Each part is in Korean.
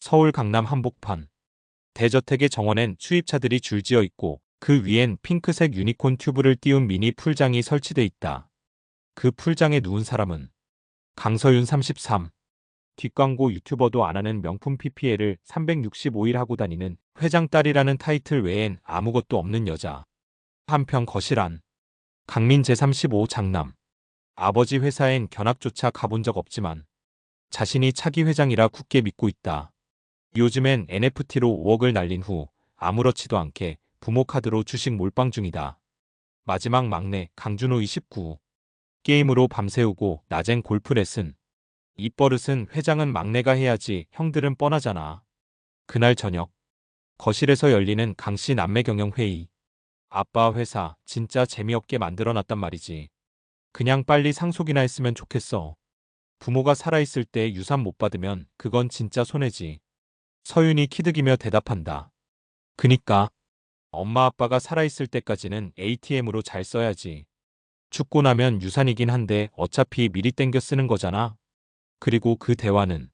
서울 강남 한복판. 대저택의 정원엔 수입차들이 줄지어 있고 그 위엔 핑크색 유니콘 튜브를 띄운 미니 풀장이 설치돼 있다. 그 풀장에 누운 사람은 강서윤 33. 뒷광고 유튜버도 안 하는 명품 PPL을 365일 하고 다니는 회장 딸이라는 타이틀 외엔 아무것도 없는 여자. 한편 거실 안. 강민 제35 장남. 아버지 회사엔 견학조차 가본 적 없지만 자신이 차기 회장이라 굳게 믿고 있다. 요즘엔 NFT로 5억을 날린 후 아무렇지도 않게 부모 카드로 주식 몰빵 중이다. 마지막 막내 강준호 29. 게임으로 밤새우고 낮엔 골프 레슨. 이 버릇은 회장은 막내가 해야지 형들은 뻔하잖아. 그날 저녁 거실에서 열리는 강씨 남매 경영 회의. 아빠 회사 진짜 재미없게 만들어놨단 말이지. 그냥 빨리 상속이나 했으면 좋겠어. 부모가 살아있을 때 유산 못 받으면 그건 진짜 손해지. 서윤이 키득이며 대답한다. 그니까 엄마 아빠가 살아있을 때까지는 ATM으로 잘 써야지. 죽고 나면 유산이긴 한데 어차피 미리 땡겨 쓰는 거잖아. 그리고 그 대화는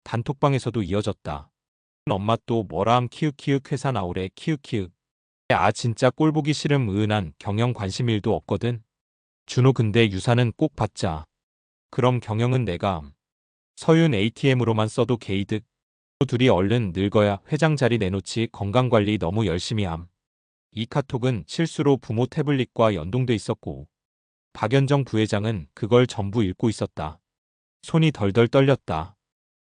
단톡방에서도 이어졌다. 엄마 또 뭐라함 키읔키읔 회사 나오래 키읔키읔. 아 진짜 꼴보기 싫음 으은한 경영 관심 일도 없거든. 준호 근데 유산은 꼭 받자. 그럼 경영은 내가 함. 서윤 ATM으로만 써도 개이득. 둘이 얼른 늙어야 회장 자리 내놓지 건강관리 너무 열심히 함. 이 카톡은 실수로 부모 태블릿과 연동돼 있었고 박연정 부회장은 그걸 전부 읽고 있었다. 손이 덜덜 떨렸다.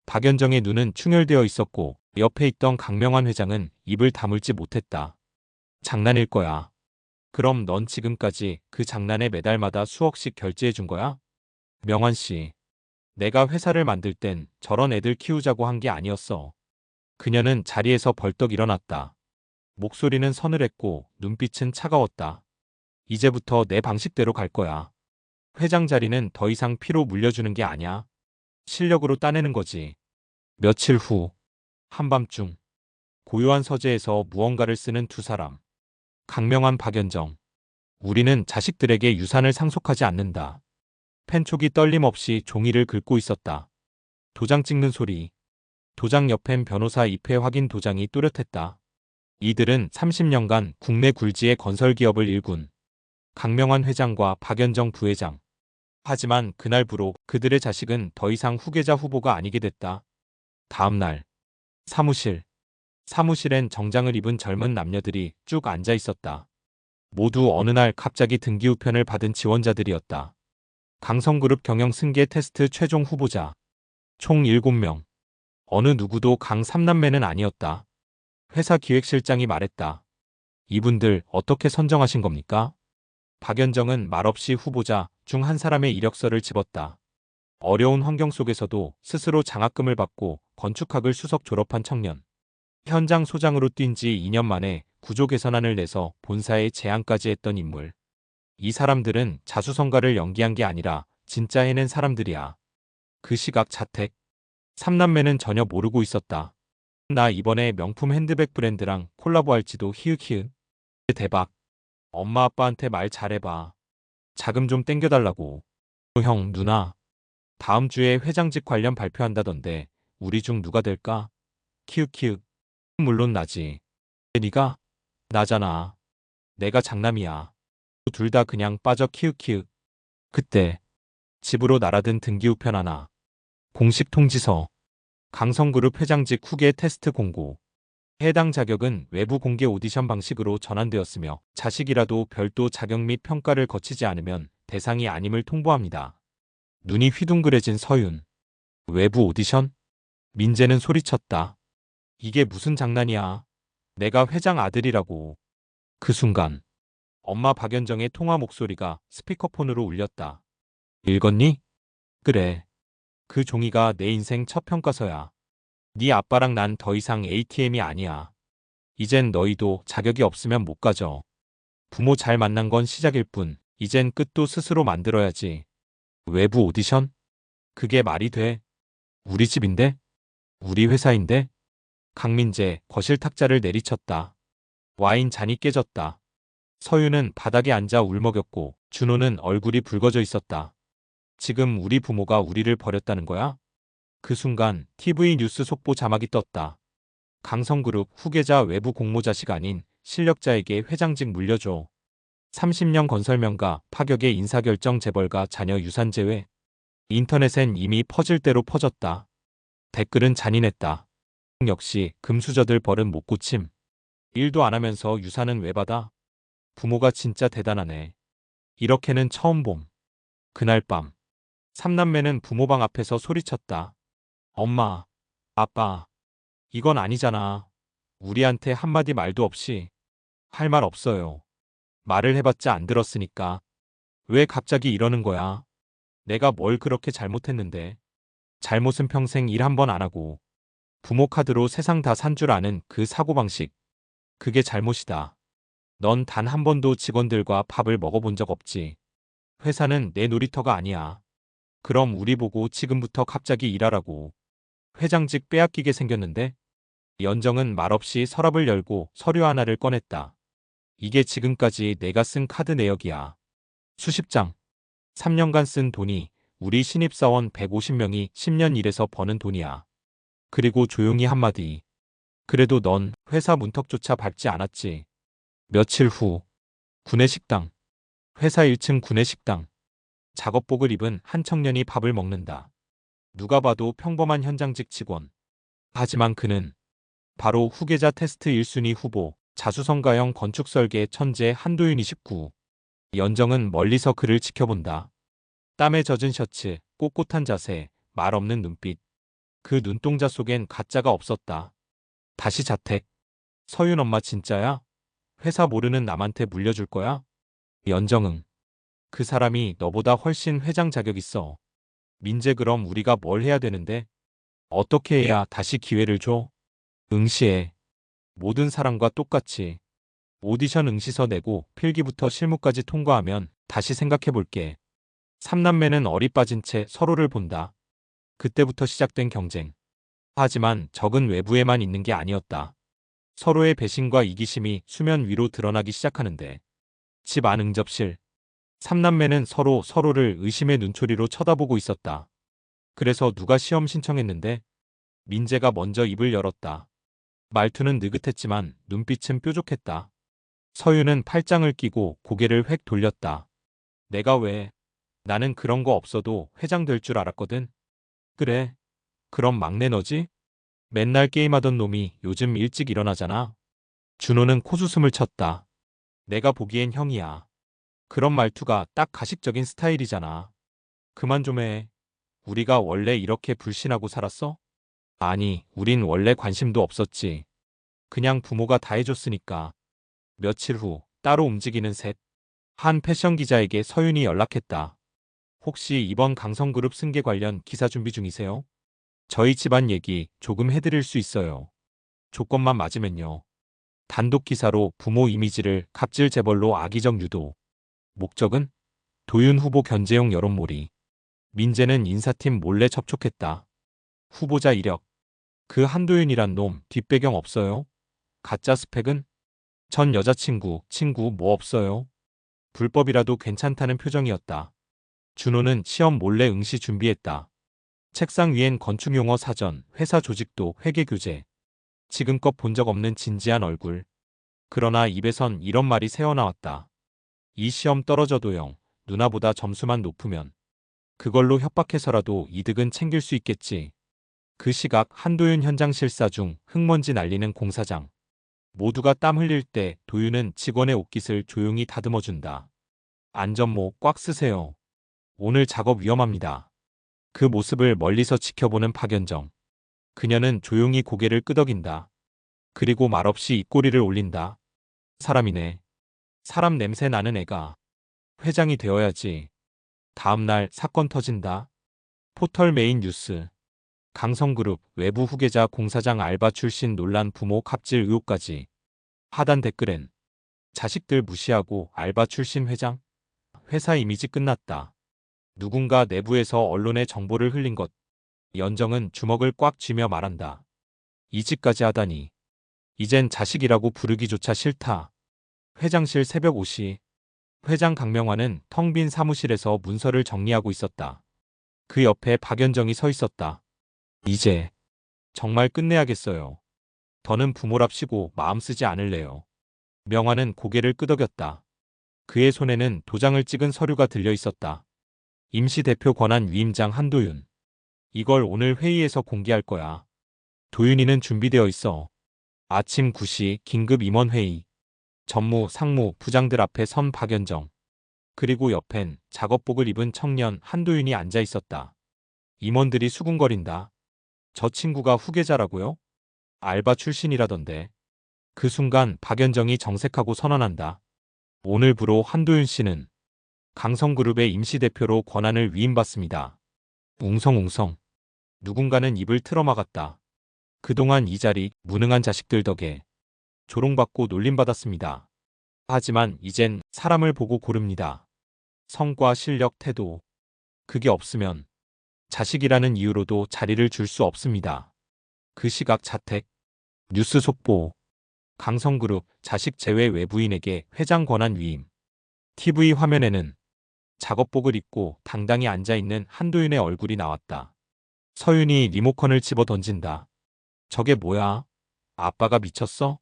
박연정의 눈은 충혈되어 있었고 옆에 있던 강명환 회장은 입을 다물지 못했다. 장난일 거야. 그럼 넌 지금까지 그 장난에 매달마다 수억씩 결제해 준 거야? 명환 씨. 내가 회사를 만들 땐 저런 애들 키우자고 한 게 아니었어. 그녀는 자리에서 벌떡 일어났다. 목소리는 서늘했고 눈빛은 차가웠다. 이제부터 내 방식대로 갈 거야. 회장 자리는 더 이상 피로 물려주는 게 아니야. 실력으로 따내는 거지. 며칠 후 한밤중 고요한 서재에서 무언가를 쓰는 두 사람. 강명환 박연정. 우리는 자식들에게 유산을 상속하지 않는다. 펜촉이 떨림 없이 종이를 긁고 있었다. 도장 찍는 소리. 도장 옆엔 변호사 입회 확인 도장이 또렷했다. 이들은 30년간 국내 굴지의 건설기업을 일군 강명환 회장과 박연정 부회장. 하지만 그날부로 그들의 자식은 더 이상 후계자 후보가 아니게 됐다. 다음 날 사무실. 사무실엔 정장을 입은 젊은 남녀들이 쭉 앉아 있었다. 모두 어느 날 갑자기 등기 우편을 받은 지원자들이었다. 강성그룹 경영 승계 테스트 최종 후보자. 총 7명. 어느 누구도 강 3남매는 아니었다. 회사 기획실장이 말했다. 이분들 어떻게 선정하신 겁니까? 박연정은 말없이 후보자 중 한 사람의 이력서를 집었다. 어려운 환경 속에서도 스스로 장학금을 받고 건축학을 수석 졸업한 청년. 현장 소장으로 뛴 지 2년 만에 구조 개선안을 내서 본사에 제안까지 했던 인물. 이 사람들은 자수성가를 연기한 게 아니라 진짜 해낸 사람들이야. 그 시각 자택. 삼남매는 전혀 모르고 있었다. 나 이번에 명품 핸드백 브랜드랑 콜라보할지도 히읗히읗. 대박. 엄마 아빠한테 말 잘해봐. 자금 좀 땡겨달라고. 형, 누나. 다음 주에 회장직 관련 발표한다던데 우리 중 누가 될까? 키읔키읔. 물론 나지. 네가? 나잖아. 내가 장남이야. 둘 다 그냥 빠져 키읔키읔. 그때 집으로 날아든 등기우편 하나. 공식 통지서. 강성그룹 회장직 후계 테스트 공고. 해당 자격은 외부 공개 오디션 방식으로 전환되었으며 자식이라도 별도 자격 및 평가를 거치지 않으면 대상이 아님을 통보합니다. 눈이 휘둥그레진 서윤. 외부 오디션? 민재는 소리쳤다. 이게 무슨 장난이야. 내가 회장 아들이라고. 그 순간 엄마 박연정의 통화 목소리가 스피커폰으로 울렸다. 읽었니? 그래. 그 종이가 내 인생 첫 평가서야. 네 아빠랑 난 더 이상 ATM이 아니야. 이젠 너희도 자격이 없으면 못 가져. 부모 잘 만난 건 시작일 뿐 이젠 끝도 스스로 만들어야지. 외부 오디션? 그게 말이 돼? 우리 집인데? 우리 회사인데? 강민재 거실 탁자를 내리쳤다. 와인 잔이 깨졌다. 서윤은 바닥에 앉아 울먹였고 준호는 얼굴이 붉어져 있었다. 지금 우리 부모가 우리를 버렸다는 거야? 그 순간 TV 뉴스 속보 자막이 떴다. 강성그룹 후계자 외부 공모자식 아닌 실력자에게 회장직 물려줘. 30년 건설명가 파격의 인사결정 재벌가 자녀 유산 제외. 인터넷엔 이미 퍼질 대로 퍼졌다. 댓글은 잔인했다. 역시 금수저들 버릇 못 고침. 일도 안 하면서 유산은 왜 받아? 부모가 진짜 대단하네. 이렇게는 처음 봄. 그날 밤 삼남매는 부모방 앞에서 소리쳤다. 엄마, 아빠, 이건 아니잖아. 우리한테 한마디 말도 없이. 할 말 없어요. 말을 해봤자 안 들었으니까. 왜 갑자기 이러는 거야? 내가 뭘 그렇게 잘못했는데. 잘못은 평생 일 한 번 안 하고 부모 카드로 세상 다 산 줄 아는 그 사고방식. 그게 잘못이다. 넌 단 한 번도 직원들과 밥을 먹어본 적 없지. 회사는 내 놀이터가 아니야. 그럼 우리 보고 지금부터 갑자기 일하라고. 회장직 빼앗기게 생겼는데? 연정은 말없이 서랍을 열고 서류 하나를 꺼냈다. 이게 지금까지 내가 쓴 카드 내역이야. 수십 장. 3년간 쓴 돈이 우리 신입사원 150명이 10년 일해서 버는 돈이야. 그리고 조용히 한마디. 그래도 넌 회사 문턱조차 밟지 않았지. 며칠 후. 구내식당. 회사 1층 구내식당. 작업복을 입은 한 청년이 밥을 먹는다. 누가 봐도 평범한 현장직 직원. 하지만 그는 바로 후계자 테스트 1순위 후보, 자수성가형 건축설계 천재 한도윤 29. 연정은 멀리서 그를 지켜본다. 땀에 젖은 셔츠, 꼿꼿한 자세, 말 없는 눈빛. 그 눈동자 속엔 가짜가 없었다. 다시 자택. 서윤 엄마 진짜야? 회사 모르는 남한테 물려줄 거야? 연정은. 그 사람이 너보다 훨씬 회장 자격 있어. 민재 그럼 우리가 뭘 해야 되는데? 어떻게 해야 다시 기회를 줘? 응시해. 모든 사람과 똑같이. 오디션 응시서 내고 필기부터 실무까지 통과하면 다시 생각해볼게. 삼남매는 어리 빠진 채 서로를 본다. 그때부터 시작된 경쟁. 하지만 적은 외부에만 있는 게 아니었다. 서로의 배신과 이기심이 수면 위로 드러나기 시작하는데. 집 안 응접실. 삼남매는 서로를 의심의 눈초리로 쳐다보고 있었다. 그래서 누가 시험 신청했는데? 민재가 먼저 입을 열었다. 말투는 느긋했지만 눈빛은 뾰족했다. 서윤은 팔짱을 끼고 고개를 획 돌렸다. 내가 왜? 나는 그런 거 없어도 회장 될 줄 알았거든. 그래. 그럼 막내 너지? 맨날 게임하던 놈이 요즘 일찍 일어나잖아. 준호는 코웃음을 쳤다. 내가 보기엔 형이야. 그런 말투가 딱 가식적인 스타일이잖아. 그만 좀 해. 우리가 원래 이렇게 불신하고 살았어? 아니, 우린 원래 관심도 없었지. 그냥 부모가 다 해줬으니까. 며칠 후 따로 움직이는 셋. 한 패션 기자에게 서윤이 연락했다. 혹시 이번 강성그룹 승계 관련 기사 준비 중이세요? 저희 집안 얘기 조금 해드릴 수 있어요. 조건만 맞으면요. 단독 기사로 부모 이미지를 갑질 재벌로 악의적 유도. 목적은? 도윤 후보 견제용 여론몰이. 민재는 인사팀 몰래 접촉했다. 후보자 이력. 그 한도윤이란 놈 뒷배경 없어요? 가짜 스펙은? 전 여자친구, 친구 뭐 없어요? 불법이라도 괜찮다는 표정이었다. 준호는 시험 몰래 응시 준비했다. 책상 위엔 건축용어 사전, 회사 조직도 회계 교재. 지금껏 본 적 없는 진지한 얼굴. 그러나 입에선 이런 말이 새어나왔다. 이 시험 떨어져도 영, 누나보다 점수만 높으면 그걸로 협박해서라도 이득은 챙길 수 있겠지. 그 시각 한도윤 현장 실사 중 흙먼지 날리는 공사장. 모두가 땀 흘릴 때 도윤은 직원의 옷깃을 조용히 다듬어준다. 안전모 꽉 쓰세요. 오늘 작업 위험합니다. 그 모습을 멀리서 지켜보는 박연정. 그녀는 조용히 고개를 끄덕인다. 그리고 말없이 입꼬리를 올린다. 사람이네. 사람 냄새 나는 애가. 회장이 되어야지. 다음날 사건 터진다. 포털 메인 뉴스. 강성그룹 외부 후계자 공사장 알바 출신 논란 부모 갑질 의혹까지. 하단 댓글엔 자식들 무시하고 알바 출신 회장? 회사 이미지 끝났다. 누군가 내부에서 언론에 정보를 흘린 것. 연정은 주먹을 꽉 쥐며 말한다. 이직까지 하다니. 이젠 자식이라고 부르기조차 싫다. 회장실 새벽 5시. 회장 강명환은 텅 빈 사무실에서 문서를 정리하고 있었다. 그 옆에 박연정이 서 있었다. 이제 정말 끝내야겠어요. 더는 부모랍시고 마음 쓰지 않을래요. 명화는 고개를 끄덕였다. 그의 손에는 도장을 찍은 서류가 들려 있었다. 임시대표 권한 위임장 한도윤. 이걸 오늘 회의에서 공개할 거야. 도윤이는 준비되어 있어. 아침 9시 긴급 임원회의. 전무, 상무, 부장들 앞에 선 박연정. 그리고 옆엔 작업복을 입은 청년 한도윤이 앉아 있었다. 임원들이 수군거린다. 저 친구가 후계자라고요? 알바 출신이라던데. 그 순간 박연정이 정색하고 선언한다. 오늘부로 한도윤 씨는 강성그룹의 임시대표로 권한을 위임받습니다. 웅성웅성. 누군가는 입을 틀어막았다. 그동안 이 자리 무능한 자식들 덕에 조롱받고 놀림받았습니다. 하지만 이젠 사람을 보고 고릅니다. 성과, 실력, 태도. 그게 없으면 자식이라는 이유로도 자리를 줄 수 없습니다. 그 시각 자택. 뉴스 속보. 강성그룹 자식 제외 외부인에게 회장 권한 위임. TV 화면에는 작업복을 입고 당당히 앉아있는 한도윤의 얼굴이 나왔다. 서윤이 리모컨을 집어 던진다. 저게 뭐야? 아빠가 미쳤어?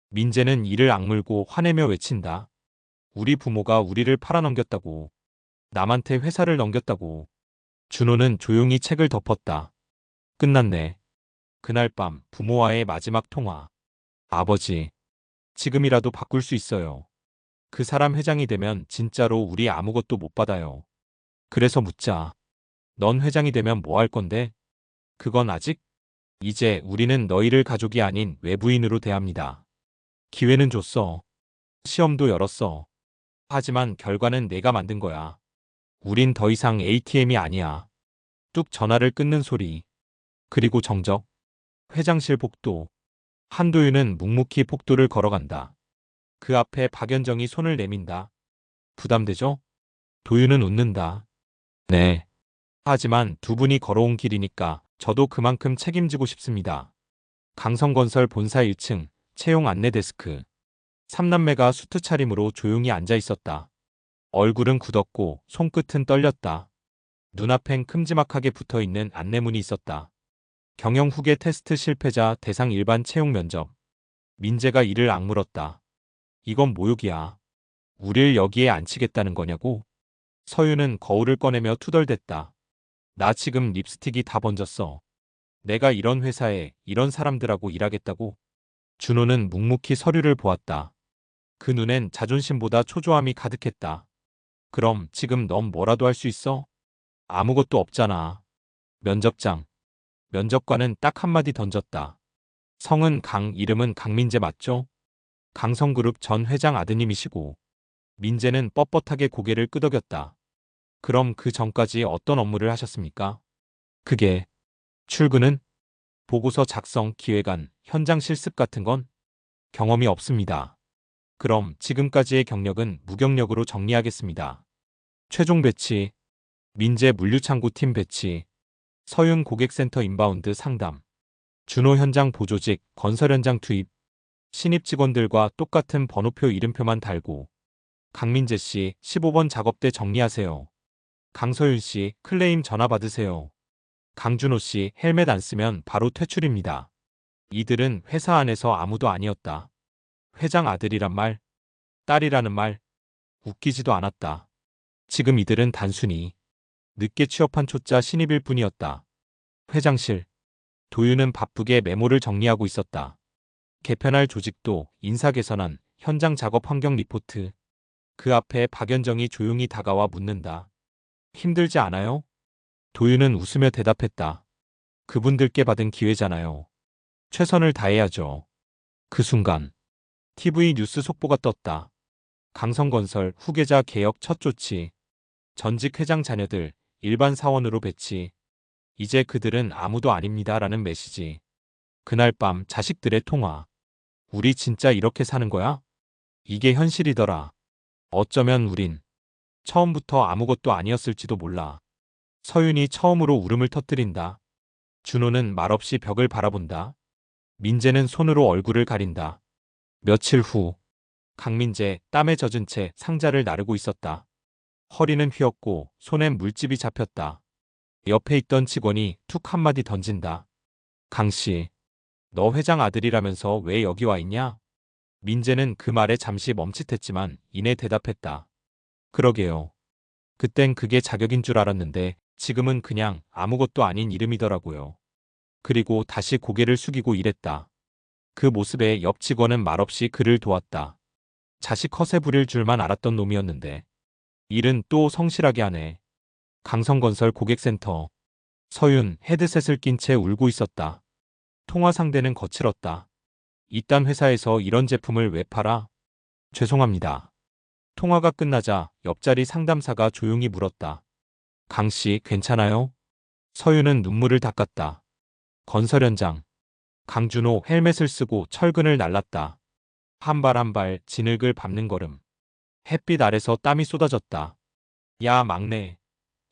민재는 이를 악물고 화내며 외친다. 우리 부모가 우리를 팔아넘겼다고. 남한테 회사를 넘겼다고. 준호는 조용히 책을 덮었다. 끝났네. 그날 밤 부모와의 마지막 통화. 아버지, 지금이라도 바꿀 수 있어요. 그 사람 회장이 되면 진짜로 우리 아무것도 못 받아요. 그래서 묻자. 넌 회장이 되면 뭐 할 건데? 그건 아직? 이제 우리는 너희를 가족이 아닌 외부인으로 대합니다. 기회는 줬어. 시험도 열었어. 하지만 결과는 내가 만든 거야. 우린 더 이상 ATM이 아니야. 뚝 전화를 끊는 소리. 그리고 정적. 회장실 복도. 한도윤은 묵묵히 복도를 걸어간다. 그 앞에 박연정이 손을 내민다. 부담되죠? 도윤은 웃는다. 네. 하지만 두 분이 걸어온 길이니까 저도 그만큼 책임지고 싶습니다. 강성건설 본사 1층 채용 안내 데스크. 삼남매가 수트 차림으로 조용히 앉아 있었다. 얼굴은 굳었고 손끝은 떨렸다. 눈앞엔 큼지막하게 붙어있는 안내문이 있었다. 경영 후계 테스트 실패자 대상 일반 채용 면접. 민재가 이를 악물었다. 이건 모욕이야. 우릴 여기에 앉히겠다는 거냐고? 서윤은 거울을 꺼내며 투덜댔다. 나 지금 립스틱이 다 번졌어. 내가 이런 회사에 이런 사람들하고 일하겠다고? 준호는 묵묵히 서류를 보았다. 그 눈엔 자존심보다 초조함이 가득했다. 그럼 지금 넌 뭐라도 할 수 있어? 아무것도 없잖아. 면접장. 면접관은 딱 한마디 던졌다. 성은 강, 이름은 강민재 맞죠? 강성그룹 전 회장 아드님이시고. 민재는 뻣뻣하게 고개를 끄덕였다. 그럼 그 전까지 어떤 업무를 하셨습니까? 그게 출근은? 보고서 작성, 기획안, 현장 실습 같은 건 경험이 없습니다. 그럼 지금까지의 경력은 무경력으로 정리하겠습니다. 최종 배치, 민재 물류창고팀 배치, 서윤 고객센터 인바운드 상담, 준호 현장 보조직, 건설 현장 투입, 신입 직원들과 똑같은 번호표 이름표만 달고, 강민재 씨 15번 작업대 정리하세요. 강서윤 씨 클레임 전화 받으세요. 강준호 씨 헬멧 안 쓰면 바로 퇴출입니다. 이들은 회사 안에서 아무도 아니었다. 회장 아들이란 말, 딸이라는 말, 웃기지도 않았다. 지금 이들은 단순히 늦게 취업한 초짜 신입일 뿐이었다. 회장실. 도윤은 바쁘게 메모를 정리하고 있었다. 개편할 조직도, 인사 개선안, 현장 작업 환경 리포트. 그 앞에 박연정이 조용히 다가와 묻는다. 힘들지 않아요? 도윤은 웃으며 대답했다. 그분들께 받은 기회잖아요. 최선을 다해야죠. 그 순간 TV 뉴스 속보가 떴다. 강성건설 후계자 개혁 첫 조치. 전직 회장 자녀들 일반 사원으로 배치. 이제 그들은 아무도 아닙니다라는 메시지. 그날 밤 자식들의 통화. 우리 진짜 이렇게 사는 거야? 이게 현실이더라. 어쩌면 우린 처음부터 아무것도 아니었을지도 몰라. 서윤이 처음으로 울음을 터뜨린다. 준호는 말없이 벽을 바라본다. 민재는 손으로 얼굴을 가린다. 며칠 후 강민재 땀에 젖은 채 상자를 나르고 있었다. 허리는 휘었고 손엔 물집이 잡혔다. 옆에 있던 직원이 툭 한마디 던진다. 강씨, 너 회장 아들이라면서 왜 여기 와 있냐? 민재는 그 말에 잠시 멈칫했지만 이내 대답했다. 그러게요. 그땐 그게 자격인 줄 알았는데 지금은 그냥 아무것도 아닌 이름이더라고요. 그리고 다시 고개를 숙이고 일했다. 그 모습에 옆 직원은 말없이 그를 도왔다. 자식 허세 부릴 줄만 알았던 놈이었는데 일은 또 성실하게 하네. 강성건설 고객센터. 서윤 헤드셋을 낀 채 울고 있었다. 통화 상대는 거칠었다. 이딴 회사에서 이런 제품을 왜 팔아? 죄송합니다. 통화가 끝나자 옆자리 상담사가 조용히 물었다. 강씨 괜찮아요? 서윤은 눈물을 닦았다. 건설 현장. 강준호 헬멧을 쓰고 철근을 날랐다. 한 발 한 발 진흙을 밟는 걸음. 햇빛 아래서 땀이 쏟아졌다. 야 막내.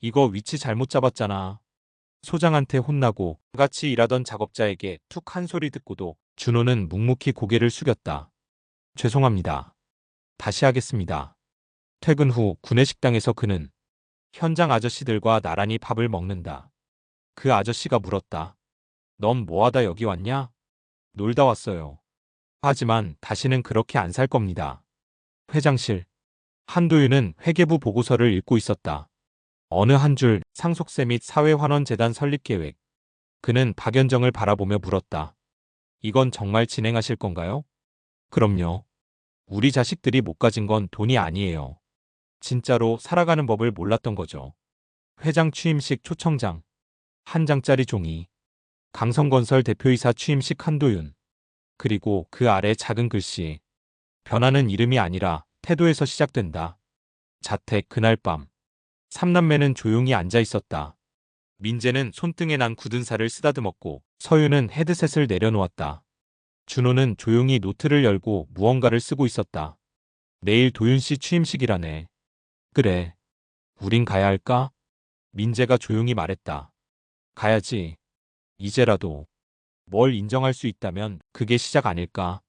이거 위치 잘못 잡았잖아. 소장한테 혼나고 같이 일하던 작업자에게 툭 한 소리 듣고도 준호는 묵묵히 고개를 숙였다. 죄송합니다. 다시 하겠습니다. 퇴근 후 구내식당에서 그는 현장 아저씨들과 나란히 밥을 먹는다. 그 아저씨가 물었다. 넌 뭐하다 여기 왔냐? 놀다 왔어요. 하지만 다시는 그렇게 안 살 겁니다. 회장실. 한도윤은 회계부 보고서를 읽고 있었다. 어느 한 줄 상속세 및 사회환원재단 설립 계획. 그는 박연정을 바라보며 물었다. 이건 정말 진행하실 건가요? 그럼요. 우리 자식들이 못 가진 건 돈이 아니에요. 진짜로 살아가는 법을 몰랐던 거죠. 회장 취임식 초청장. 한 장짜리 종이. 강성건설 대표이사 취임식 한도윤. 그리고 그 아래 작은 글씨. 변하는 이름이 아니라 태도에서 시작된다. 자택 그날 밤. 삼남매는 조용히 앉아 있었다. 민재는 손등에 난 굳은 살을 쓰다듬었고 서윤은 헤드셋을 내려놓았다. 준호는 조용히 노트를 열고 무언가를 쓰고 있었다. 내일 도윤 씨 취임식이라네. 그래. 우린 가야 할까? 민재가 조용히 말했다. 가야지. 이제라도. 뭘 인정할 수 있다면 그게 시작 아닐까?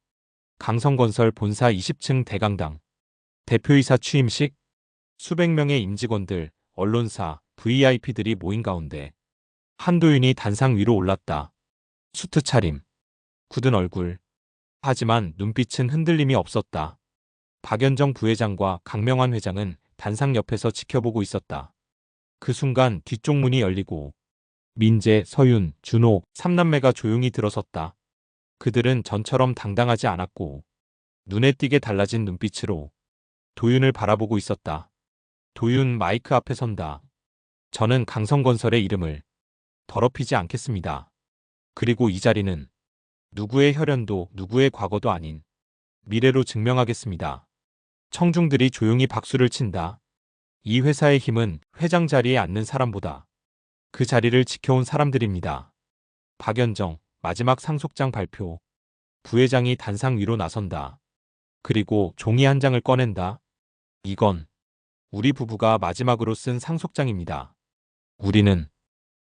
강성건설 본사 20층 대강당. 대표이사 취임식? 수백 명의 임직원들, 언론사, VIP들이 모인 가운데 한도윤이 단상 위로 올랐다. 수트 차림, 굳은 얼굴. 하지만 눈빛은 흔들림이 없었다. 박연정 부회장과 강명환 회장은 단상 옆에서 지켜보고 있었다. 그 순간 뒤쪽 문이 열리고 민재, 서윤, 준호, 삼남매가 조용히 들어섰다. 그들은 전처럼 당당하지 않았고 눈에 띄게 달라진 눈빛으로 도윤을 바라보고 있었다. 도윤 마이크 앞에 선다. 저는 강성건설의 이름을 더럽히지 않겠습니다. 그리고 이 자리는 누구의 혈연도 누구의 과거도 아닌 미래로 증명하겠습니다. 청중들이 조용히 박수를 친다. 이 회사의 힘은 회장 자리에 앉는 사람보다 그 자리를 지켜온 사람들입니다. 박연정 마지막 상속장 발표. 부회장이 단상 위로 나선다. 그리고 종이 한 장을 꺼낸다. 이건 우리 부부가 마지막으로 쓴 상속장입니다. 우리는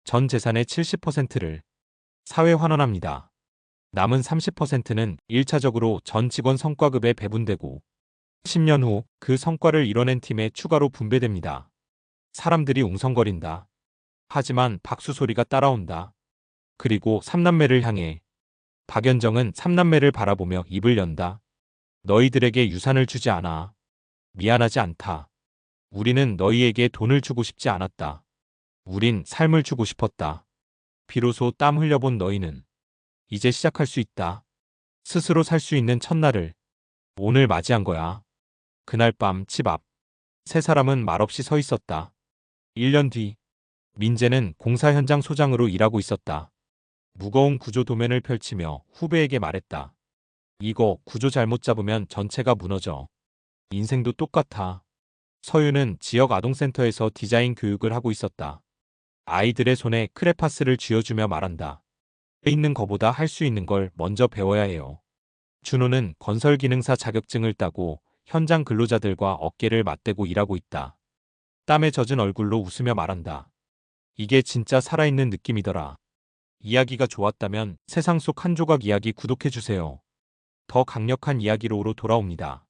전 재산의 70%를 사회환원합니다. 남은 30%는 1차적으로 전 직원 성과급에 배분되고 10년 후 그 성과를 이뤄낸 팀에 추가로 분배됩니다. 사람들이 웅성거린다. 하지만 박수 소리가 따라온다. 그리고 삼남매를 향해 박연정은 삼남매를 바라보며 입을 연다. 너희들에게 유산을 주지 않아. 미안하지 않다. 우리는 너희에게 돈을 주고 싶지 않았다. 우린 삶을 주고 싶었다. 비로소 땀 흘려본 너희는 이제 시작할 수 있다. 스스로 살 수 있는 첫날을 오늘 맞이한 거야. 그날 밤 집 앞. 세 사람은 말없이 서 있었다. 1년 뒤 민재는 공사 현장 소장으로 일하고 있었다. 무거운 구조 도면을 펼치며 후배에게 말했다. 이거 구조 잘못 잡으면 전체가 무너져. 인생도 똑같아. 서윤은 지역 아동센터에서 디자인 교육을 하고 있었다. 아이들의 손에 크레파스를 쥐어주며 말한다. 해 있는 거보다 할 수 있는 걸 먼저 배워야 해요. 준호는 건설기능사 자격증을 따고 현장 근로자들과 어깨를 맞대고 일하고 있다. 땀에 젖은 얼굴로 웃으며 말한다. 이게 진짜 살아있는 느낌이더라. 이야기가 좋았다면 세상 속 한 조각 이야기 구독해주세요. 더 강력한 이야기로로 돌아옵니다.